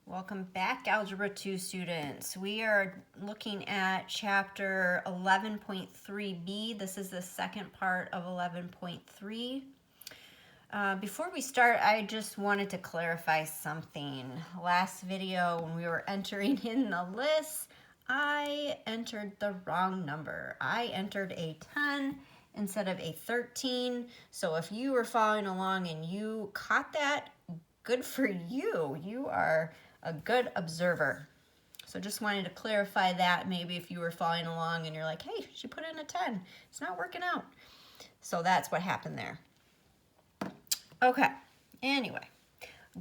Welcome back, Algebra 2 students. We are looking at chapter 11.3b. This is the second part of 11.3. Before we start, I just wanted to clarify something. Last video, when we were entering in the list, I entered the wrong number. I entered a 10 instead of a 13. So if you were following along and you caught that, good for you. You are a good observer. So just wanted to clarify that. Maybe if you were following along and you're like, hey, she put in a 10. It's not working out. So that's what happened there. Okay, anyway,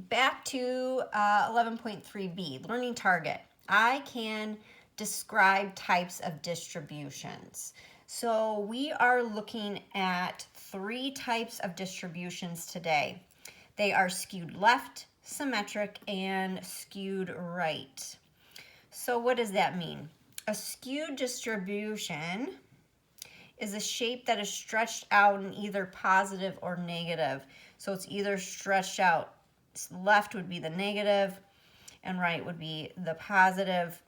back to 11.3b, learning target. I can describe types of distributions. So we are looking at 3 types of distributions today. They are skewed left, symmetric, and skewed right. So what does that mean? A skewed distribution is a shape that is stretched out in either positive or negative. So it's either stretched out, left would be the negative, and right would be the positive.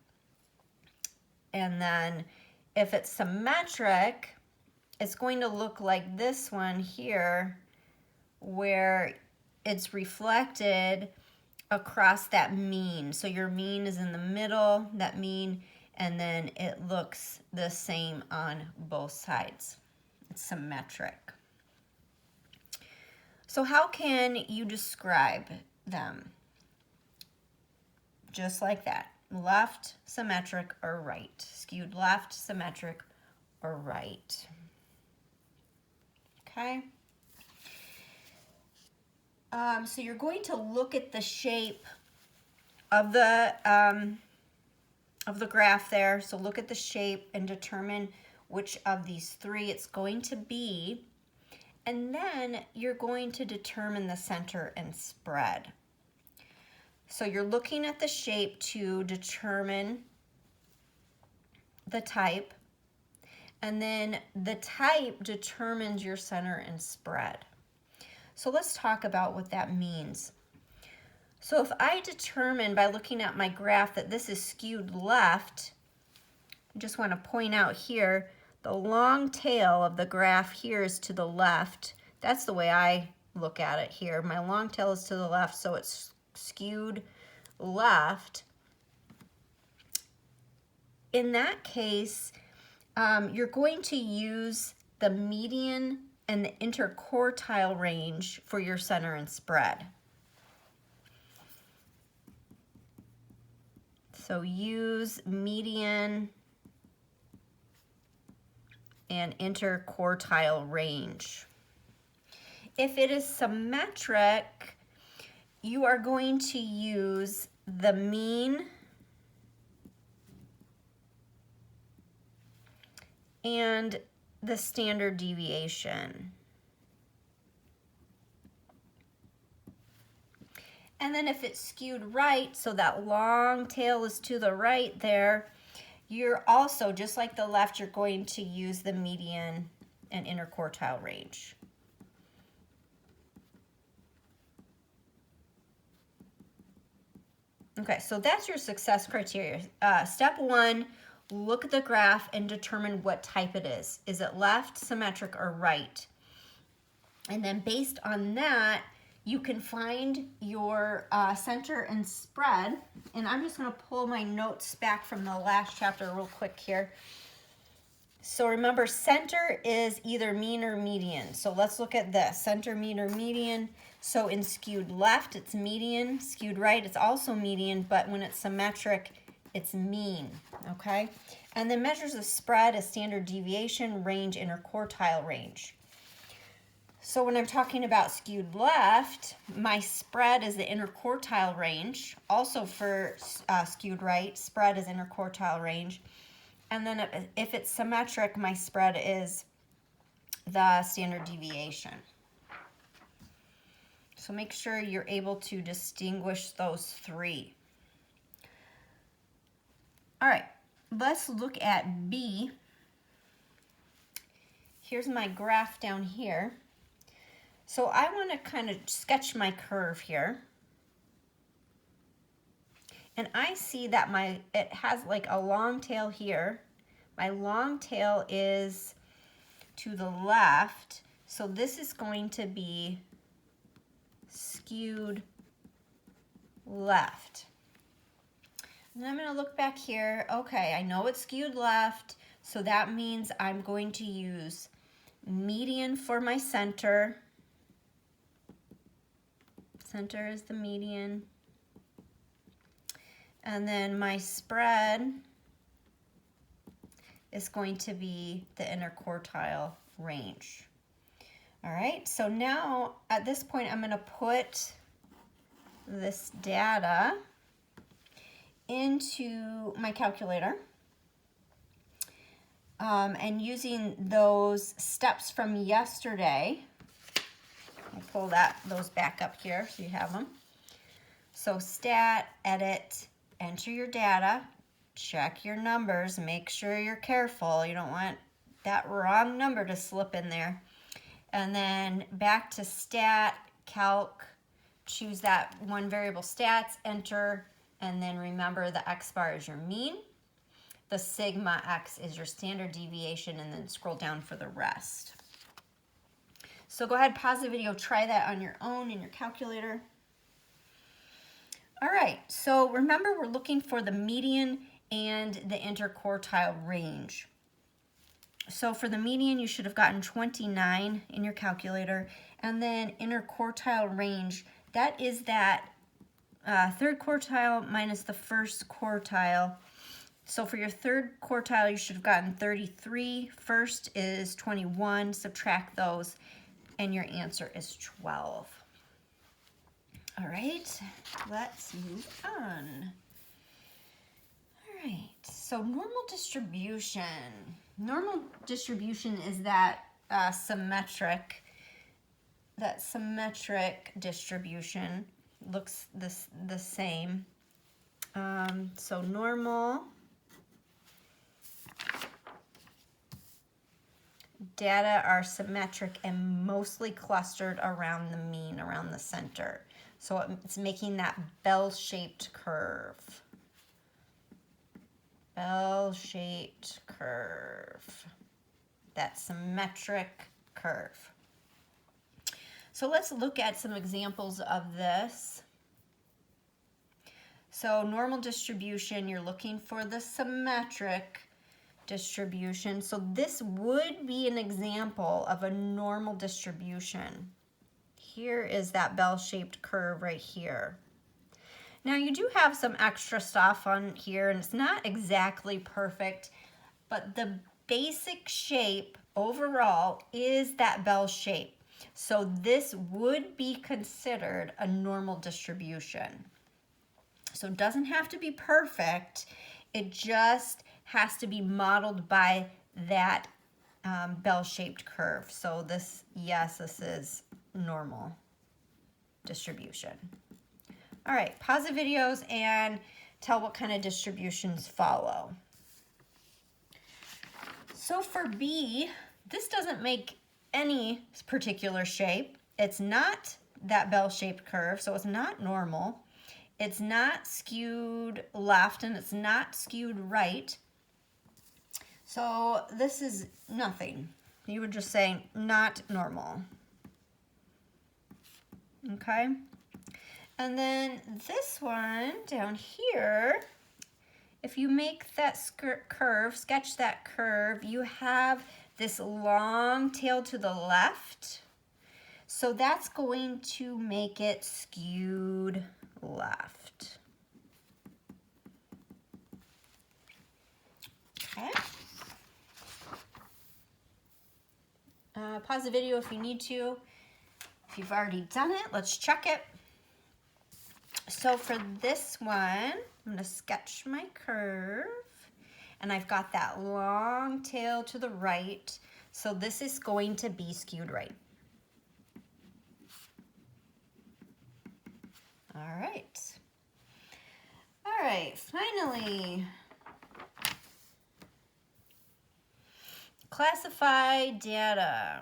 And then if it's symmetric, it's going to look like this one here, where it's reflected across that mean. So your mean is in the middle, that mean, and then it looks the same on both sides. It's symmetric. So how can you describe them? Just like that. Left, symmetric, or right. Skewed left, symmetric, or right. Okay? So you're going to look at the shape of the graph there. So look at the shape and determine which of these 3 it's going to be. And then you're going to determine the center and spread. So you're looking at the shape to determine the type. And then the type determines your center and spread. So let's talk about what that means. So if I determine by looking at my graph that this is skewed left, I just want to point out here, the long tail of the graph here is to the left. That's the way I look at it here. My long tail is to the left, so it's skewed left. In that case, you're going to use the median and the interquartile range for your center and spread. So use median and interquartile range. If it is symmetric, you are going to use the mean and the standard deviation. And then if it's skewed right, so that long tail is to the right there, you're also, just like the left, you're going to use the median and interquartile range. Okay, so that's your success criteria. Step 1, look at the graph and determine what type it is. Is it left, symmetric, or right? And then based on that, you can find your center and spread. And I'm just going to pull my notes back from the last chapter real quick here. So remember, center is either mean or median. So let's look at this, center, mean, or median. So in skewed left, it's median. Skewed right, it's also median, but when it's symmetric, it's mean, okay? And then measures of spread is standard deviation, range, interquartile range. So when I'm talking about skewed left, my spread is the interquartile range. Also for skewed right, spread is interquartile range. And then if it's symmetric, my spread is the standard deviation. So make sure you're able to distinguish those 3. All right, let's look at B. Here's my graph down here. So I want to kind of sketch my curve here. and I see that it has like a long tail here. My long tail is to the left, so this is going to be skewed left. And I'm going to look back here. Okay, I know it's skewed left, so that means I'm going to use median for my center. Center is the median. And then my spread is going to be the interquartile range. All right, so now at this point, I'm going to put this data into my calculator. And using those steps from yesterday, I'll pull those back up here so you have them. So stat, edit, enter your data, check your numbers, make sure you're careful. You don't want that wrong number to slip in there. And then back to stat, calc, choose that one variable stats, enter, and then remember the x bar is your mean. The sigma x is your standard deviation, and then scroll down for the rest. So go ahead, pause the video, try that on your own in your calculator. All right, so remember we're looking for the median and the interquartile range. So for the median, you should have gotten 29 in your calculator, and then interquartile range, that is that third quartile minus the first quartile. So for your third quartile, you should have gotten 33. First is 21, subtract those, and your answer is 12. All right, let's move on. All right, so normal distribution. Normal distribution is that symmetric distribution. Looks the same. So normal data are symmetric and mostly clustered around the mean, around the center. So it's making that bell-shaped curve. Bell-shaped curve. That symmetric curve. So let's look at some examples of this. So normal distribution, you're looking for the symmetric distribution. So this would be an example of a normal distribution. Here is that bell-shaped curve right here. Now you do have some extra stuff on here, and it's not exactly perfect, but the basic shape overall is that bell shape. So this would be considered a normal distribution. So it doesn't have to be perfect. It just has to be modeled by that bell-shaped curve. So this, yes, this is normal distribution. All right, pause the videos and tell what kind of distributions follow. So for B, this doesn't make any particular shape. It's not that bell-shaped curve, so it's not normal. It's not skewed left, and it's not skewed right. So this is nothing. You would just say not normal. Okay? And then this one down here, if you make that curve, sketch that curve, you have this long tail to the left. So that's going to make it skewed left. Okay. Pause the video if you need to. If you've already done it, let's check it. So for this one, I'm going to sketch my curve, and I've got that long tail to the right, so this is going to be skewed right. All right, finally, classify data.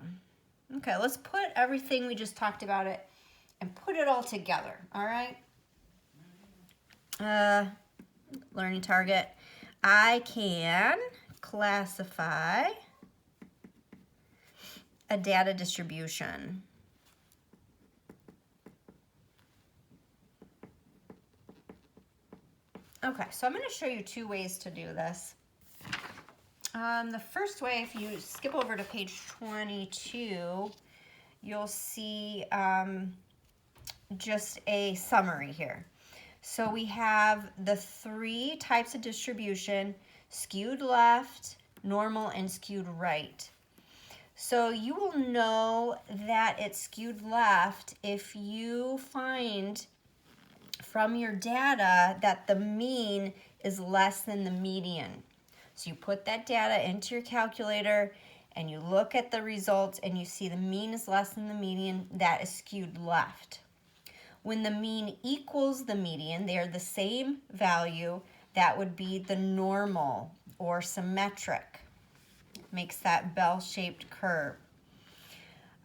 Okay, let's put everything we just talked about it and put it all together, all right? learning target, I can classify a data distribution. Okay, so I'm going to show you two ways to do this. The first way, if you skip over to page 22, you'll see just a summary here. So we have the three types of distribution: skewed left, normal, and skewed right. So you will know that it's skewed left if you find from your data that the mean is less than the median. So you put that data into your calculator and you look at the results and you see the mean is less than the median, that is skewed left. When the mean equals the median, they are the same value, that would be the normal or symmetric. Makes that bell-shaped curve.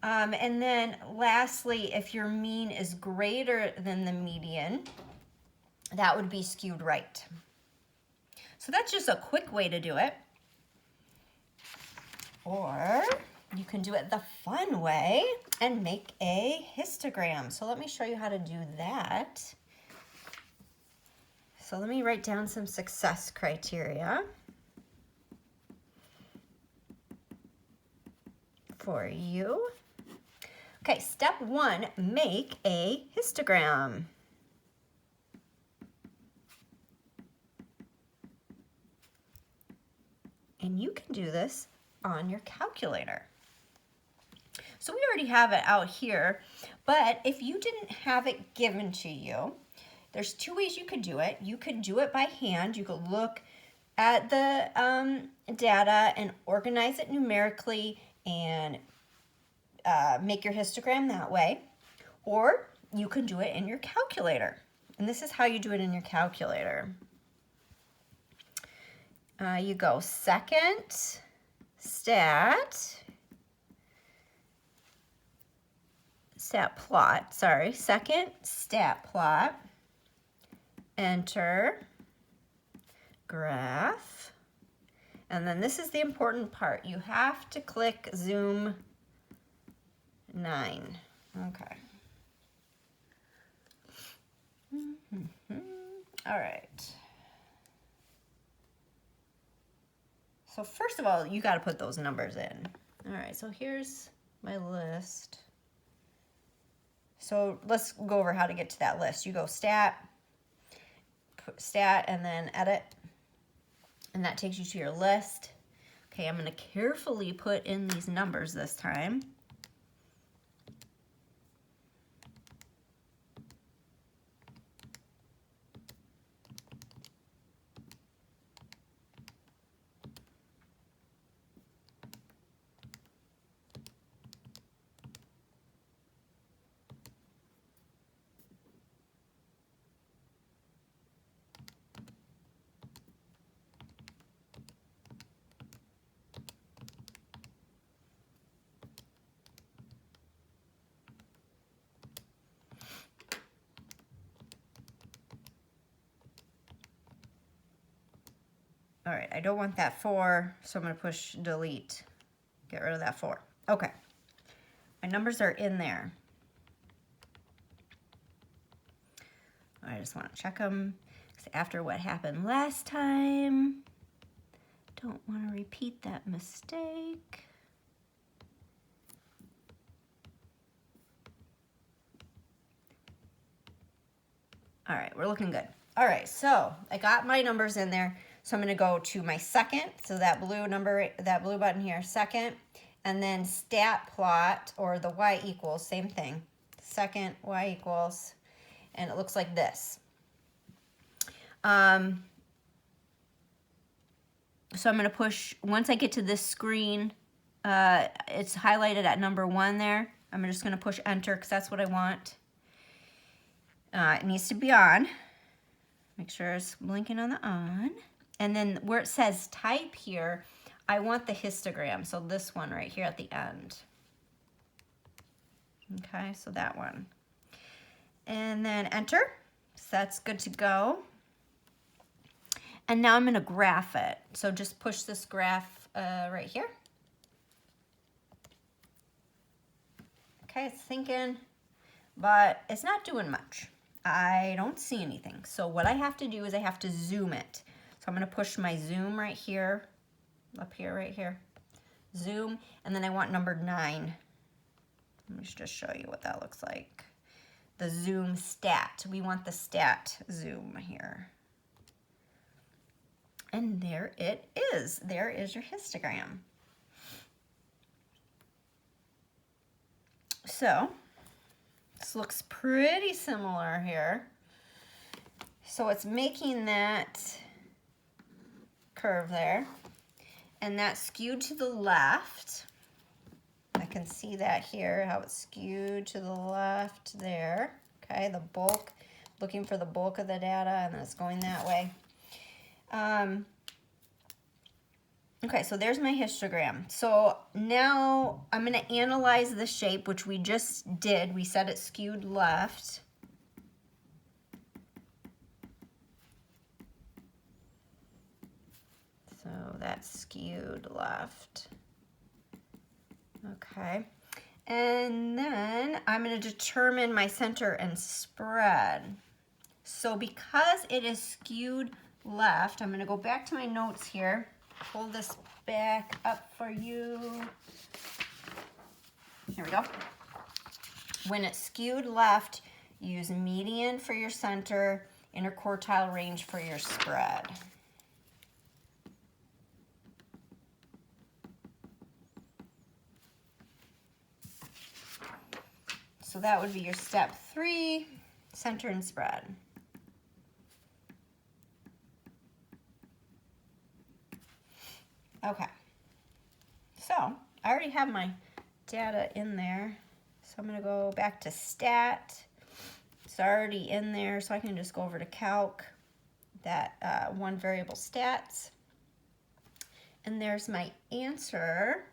And then lastly, if your mean is greater than the median, that would be skewed right. So that's just a quick way to do it. Or you can do it the fun way and make a histogram. So let me show you how to do that. So let me write down some success criteria for you. Okay, step 1, make a histogram. And you can do this on your calculator. So we already have it out here, but if you didn't have it given to you, there's two ways you could do it. You could do it by hand. You could look at the data and organize it numerically and make your histogram that way. Or you can do it in your calculator. And this is how you do it in your calculator. You go second, stat plot, second stat plot, enter, graph, and then this is the important part. You have to click zoom 9. Okay. All right. So first of all, you got to put those numbers in. All right, so here's my list. So let's go over how to get to that list. You go stat, and then edit, and that takes you to your list. Okay, I'm going to carefully put in these numbers this time. All right, I don't want that 4, so I'm going to push delete. Get rid of that 4. Okay, my numbers are in there. I just want to check them after what happened last time. Don't want to repeat that mistake. All right, we're looking good. All right, so I got my numbers in there. So I'm going to go to my second, so that blue number, that blue button here, second, and then stat plot, or the y equals, same thing. Second, y equals, and it looks like this. So I'm going to push, once I get to this screen, it's highlighted at number 1 there. I'm just going to push enter because that's what I want. It needs to be on. Make sure it's blinking on the on. And then where it says type here, I want the histogram. So this one right here at the end. Okay, so that one. And then enter. So that's good to go. And now I'm going to graph it. So just push this graph right here. Okay, it's thinking, but it's not doing much. I don't see anything. So what I have to do is I have to zoom it. So I'm going to push my zoom right here, up here, right here. Zoom, and then I want number 9. Let me just show you what that looks like. The zoom stat. We want the stat zoom here. And there it is. There is your histogram. So this looks pretty similar here. So it's making that curve there, and that's skewed to the left. I can see that here, how it's skewed to the left there. Okay, the bulk, looking for the bulk of the data, and it's going that way. Okay, so there's my histogram. So now I'm going to analyze the shape, which we just did. We said it's skewed left. So that's skewed left. Okay. And then I'm going to determine my center and spread. So because it is skewed left, I'm going to go back to my notes here. Pull this back up for you. Here we go. When it's skewed left, use median for your center, interquartile range for your spread. So that would be your step 3, center and spread. Okay, so I already have my data in there. So I'm gonna go back to stat. It's already in there, so I can just go over to calc, that one variable stats. And there's my answer.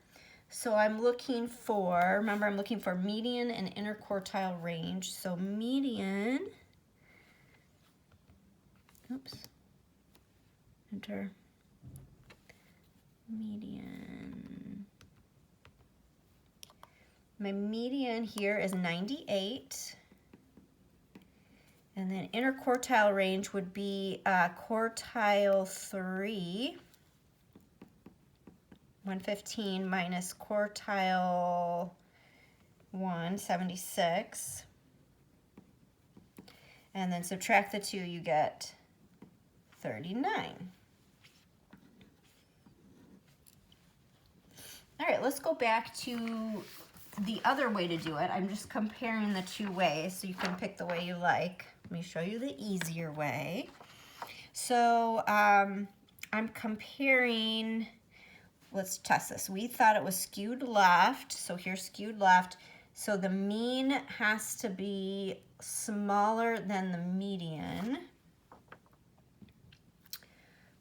So I'm looking for, remember I'm looking for median and interquartile range. So median, oops, enter, median. My median here is 98. And then interquartile range would be quartile 3. 115 minus quartile 1, 76. And then subtract the 2, you get 39. All right, let's go back to the other way to do it. I'm just comparing the 2 ways, so you can pick the way you like. Let me show you the easier way. So I'm comparing. Let's test this. We thought it was skewed left, so here's skewed left. So the mean has to be smaller than the median.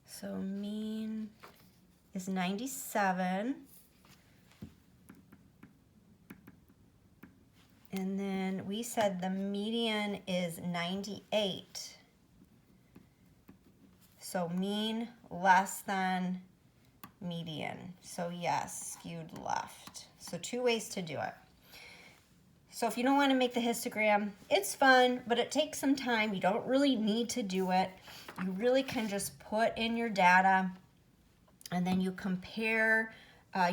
So mean is 97. And then we said the median is 98. So mean less than median. So yes, skewed left. So 2 ways to do it. So if you don't want to make the histogram, it's fun, but it takes some time. You don't really need to do it. You really can just put in your data and then you compare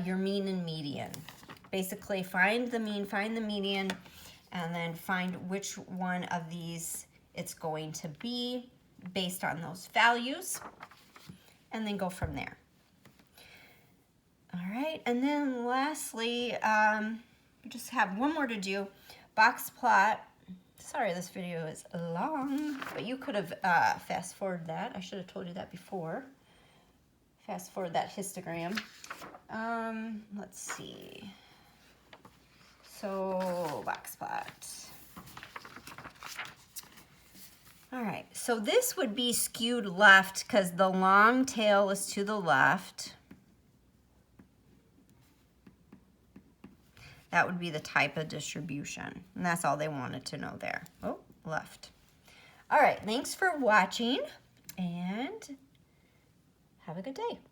your mean and median. Basically find the mean, find the median, and then find which one of these it's going to be based on those values, and then go from there. All right, and then lastly, we just have one more to do. Box plot. Sorry, this video is long, but you could have fast forwarded that. I should have told you that before. Fast forward that histogram. Let's see. So box plot. All right, so this would be skewed left because the long tail is to the left. That would be the type of distribution. And that's all they wanted to know there. Oh, left. All right, thanks for watching. And Have a good day.